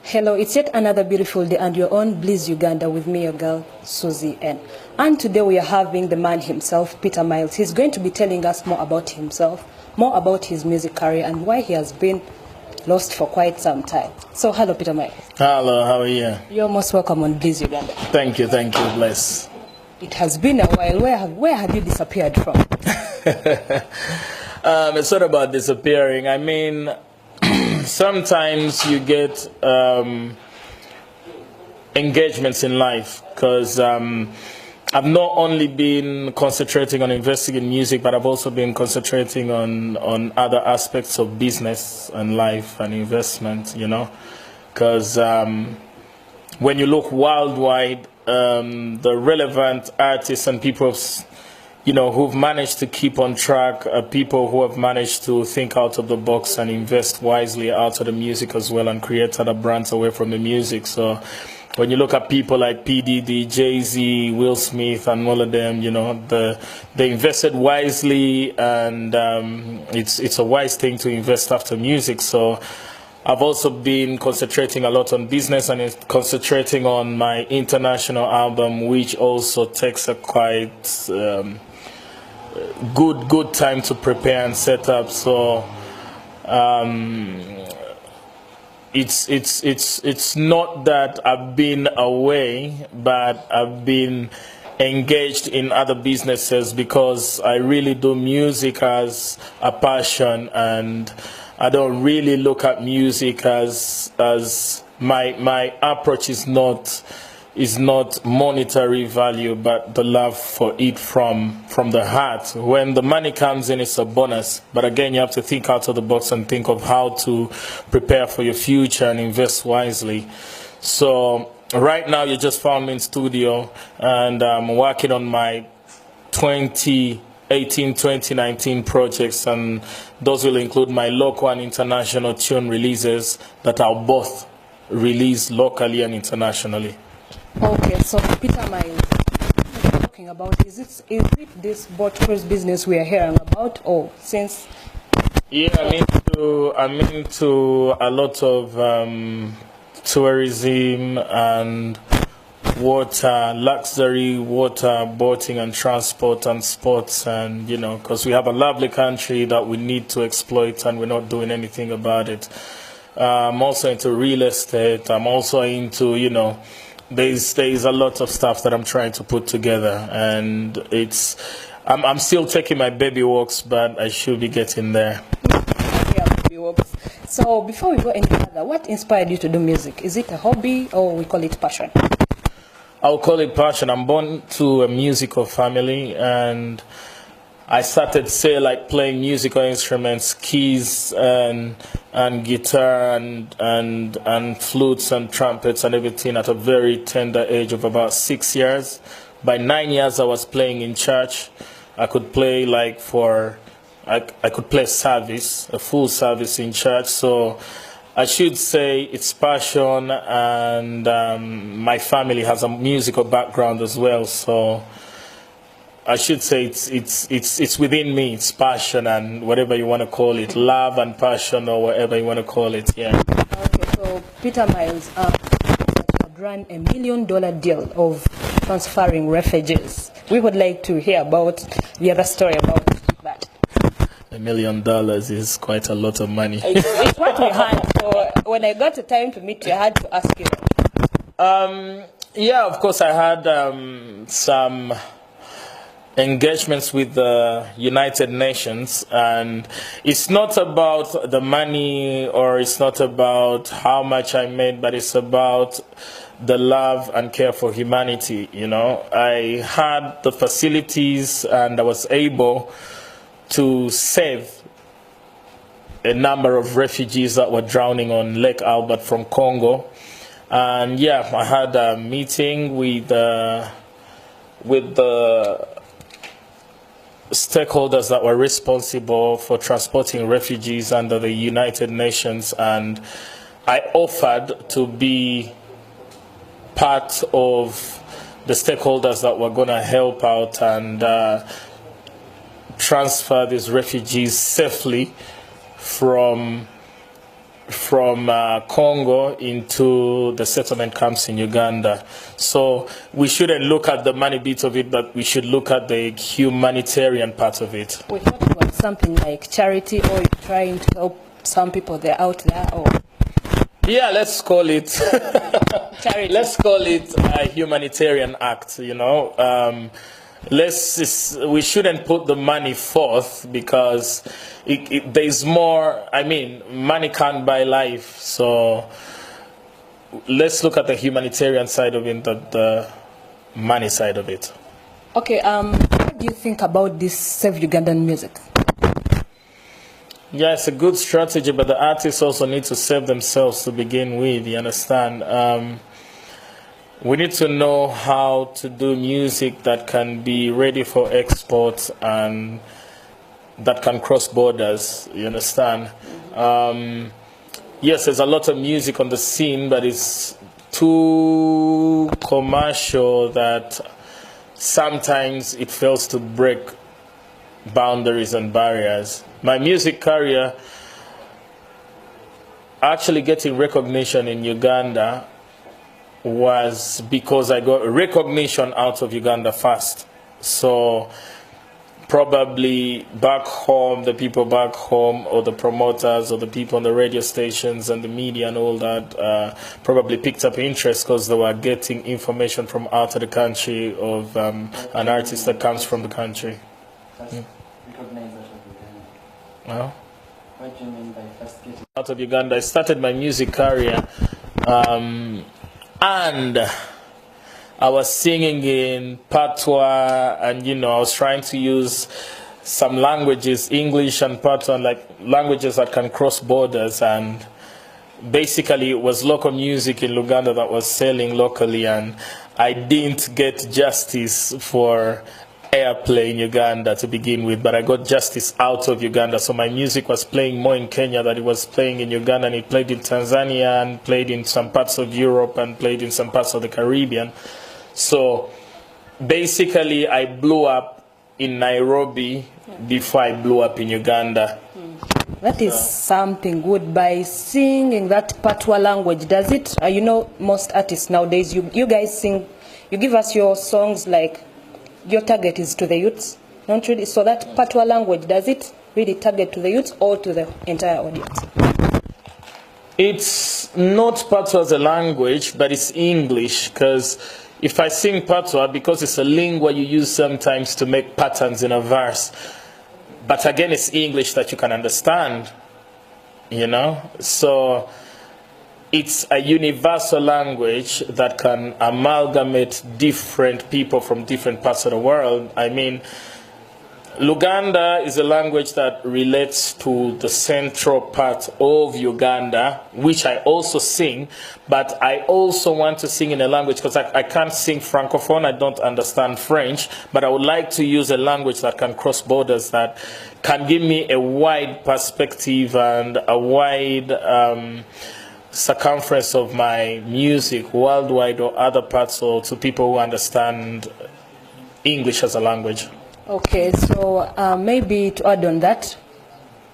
Hello, it's yet another beautiful day and you're on Bliss Uganda with me, your girl, Suzy N. And today we are having the man himself, Peter Miles. He's going to be telling us more about himself, more about his music career and why he has been lost for quite some time. So, hello, Peter Miles. Hello, how are you? You're most welcome on Bliss Uganda. Thank you, bless. It has been a while. Where have you disappeared from? It's not about disappearing. I mean, sometimes you get engagements in life because I've not only been concentrating on investing in music, but I've also been concentrating on other aspects of business and life and investment, you know, because when you look worldwide, the relevant artists and people who've managed to keep on track are people who have managed to think out of the box and invest wisely out of the music as well and create other brands away from the music. So when you look at people like P. Diddy, Jay-Z, Will Smith and all of them, you know, they invested wisely and it's a wise thing to invest after music. So I've also been concentrating a lot on business and concentrating on my international album, which also takes a quite good time to prepare and set up. So it's not that I've been away, but I've been engaged in other businesses because I really do music as a passion, and I don't really look at music as my approach is not monetary value, but the love for it from the heart. When the money comes in, it's a bonus. But again, you have to think out of the box and think of how to prepare for your future and invest wisely. So right now, you just found me in studio, and I'm working on my 2018-2019 projects, and those will include my local and international tune releases that I'll both release locally and internationally. Okay, so Peter Miles, what are you talking about? Is it this boatcruise business we are hearing about, or since? Yeah, I'm into a lot of tourism and water, luxury water, boating and transport and sports, and you know, because we have a lovely country that we need to exploit and we're not doing anything about it. I'm also into real estate. I'm also into, you know, there's a lot of stuff that I'm trying to put together, and I'm still taking my baby walks, but I should be getting there. Yeah, baby walks. So before we go any further, what inspired you to do music? Is it a hobby or we call it passion? I'll call it passion. I'm born to a musical family, and I started, say, like playing musical instruments, keys and guitar and flutes and trumpets and everything at a very tender age of about 6 years. By 9 years, I was playing in church. I could play I could play service, a full service in church. So I should say it's passion, and my family has a musical background as well. So I should say it's within me. It's passion, and whatever you want to call it, love and passion, or whatever you want to call it. Yeah. Okay, so Peter Miles, you have run $1 million deal of transferring refugees. We would like to hear about the other story about that. $1 million is quite a lot of money. It's what we had. So when I got the time to meet you, I had to ask you. Yeah, of course, I had some engagements with the United Nations, and it's not about the money or it's not about how much I made, but it's about the love and care for humanity. You know, I had the facilities and I was able to save a number of refugees that were drowning on Lake Albert from Congo. And yeah, I had a meeting with the stakeholders that were responsible for transporting refugees under the United Nations, and I offered to be part of the stakeholders that were going to help out and transfer these refugees safely from from Congo into the settlement camps in Uganda. So we shouldn't look at the money bit of it, but we should look at the humanitarian part of it. We talk about something like charity, or you're trying to help some people there out there, or yeah, let's call it charity. Let's call it a humanitarian act. You know, we shouldn't put the money forth because there's more. I mean, money can't buy life, so let's look at the humanitarian side of it, not the money side of it. Okay, what do you think about this Save Ugandan music? Yeah, it's a good strategy, but the artists also need to save themselves to begin with, you understand? We need to know how to do music that can be ready for export and that can cross borders, you understand? Yes, there's a lot of music on the scene, but it's too commercial that sometimes it fails to break boundaries and barriers. My music career, actually getting recognition in Uganda, was because I got recognition out of Uganda first. So probably back home, the people back home, or the promoters, or the people on the radio stations and the media and all that, probably picked up interest because they were getting information from out of the country of an artist that comes from the country. Well, what do you mean by first getting out of Uganda? I started my music career, and I was singing in patois, and I was trying to use some languages, English and patois, like languages that can cross borders, and basically it was local music in Uganda that was selling locally, and I didn't get justice for airplay in Uganda to begin with, but I got justice out of Uganda. So my music was playing more in Kenya than it was playing in Uganda, and it played in Tanzania and played in some parts of Europe and played in some parts of the Caribbean. So basically I blew up in Nairobi before I blew up in Uganda. That is something good. By singing that patois language, does it, most artists nowadays, you guys sing, you give us your songs like your target is to the youths, not really. So that patois language, does it really target to the youths or to the entire audience? It's not patois as a language, but it's English, because if I sing patois, because it's a lingua you use sometimes to make patterns in a verse, but again it's English that you can understand, so it's a universal language that can amalgamate different people from different parts of the world. I mean, Luganda is a language that relates to the central part of Uganda, which I also sing, but I also want to sing in a language, because I can't sing Francophone, I don't understand French, but I would like to use a language that can cross borders, that can give me a wide perspective and a wide circumference of my music worldwide, or other parts, or to people who understand English as a language. Okay, so maybe to add on that,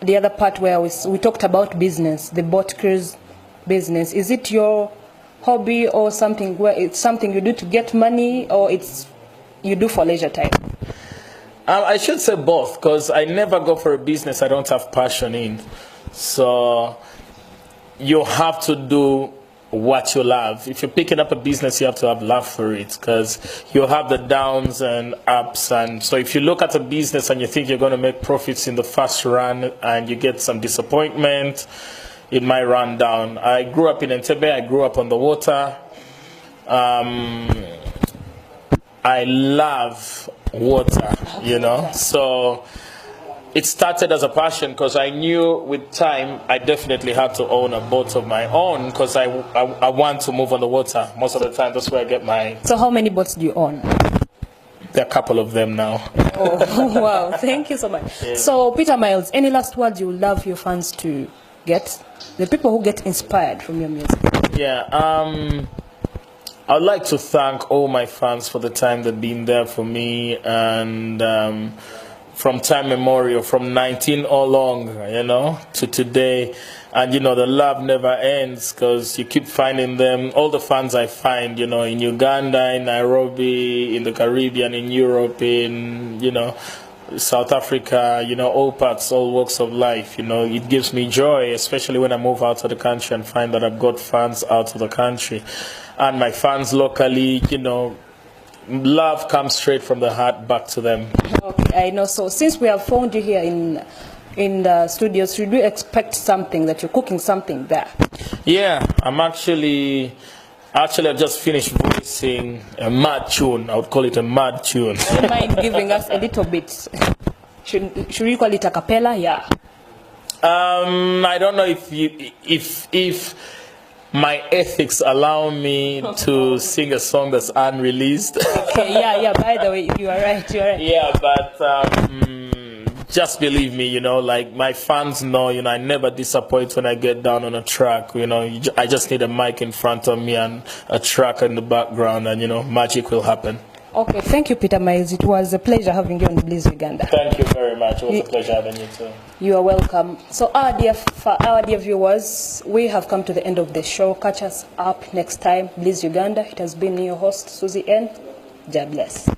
the other part where we talked about business, the boat cruise business, is it your hobby or something where it's something you do to get money, or it's you do for leisure time? I should say both, because I never go for a business I don't have passion in. So you have to do what you love. If you're picking up a business, you have to have love for it, because you have the downs and ups. And so if you look at a business and you think you're going to make profits in the first run and you get some disappointment, it might run down. I grew up in Entebbe. I grew up on the water. I love water, so it started as a passion, because I knew with time I definitely had to own a boat of my own, because I want to move on the water most of the time. That's where I get my... So how many boats do you own? There are a couple of them now. Oh, wow. Thank you so much. Yeah. So, Peter Miles, any last words you would love your fans to get? The people who get inspired from your music. Yeah, I'd like to thank all my fans for the time they've been there for me, and from time memorial, from 19 all along, you know, to today. And, you know, the love never ends because you keep finding them. All the fans I find, you know, in Uganda, in Nairobi, in the Caribbean, in Europe, in, you know, South Africa, you know, all parts, all walks of life, you know, it gives me joy, especially when I move out of the country and find that I've got fans out of the country. And my fans locally, you know, love comes straight from the heart back to them. Okay, I know. So since we have found you here in the studios, should we expect something, that you're cooking something there? Yeah, Actually, I just finished voicing a mad tune. I would call it a mad tune. Do you mind giving us a little bit? Should we call it a cappella? Yeah. I don't know if my ethics allow me to sing a song that's unreleased. Okay. Yeah. By the way, you are right. Yeah, but just believe me, you know, like my fans know, you know, I never disappoint when I get down on a track. You know, I just need a mic in front of me and a track in the background, and, you know, magic will happen. Okay, thank you, Peter Miles. It was a pleasure having you on Bliss Uganda. Thank you very much. It was a pleasure having you too. You are welcome. So our dear viewers, we have come to the end of the show. Catch us up next time, Bliss Uganda. It has been your host, Suzy N. God bless.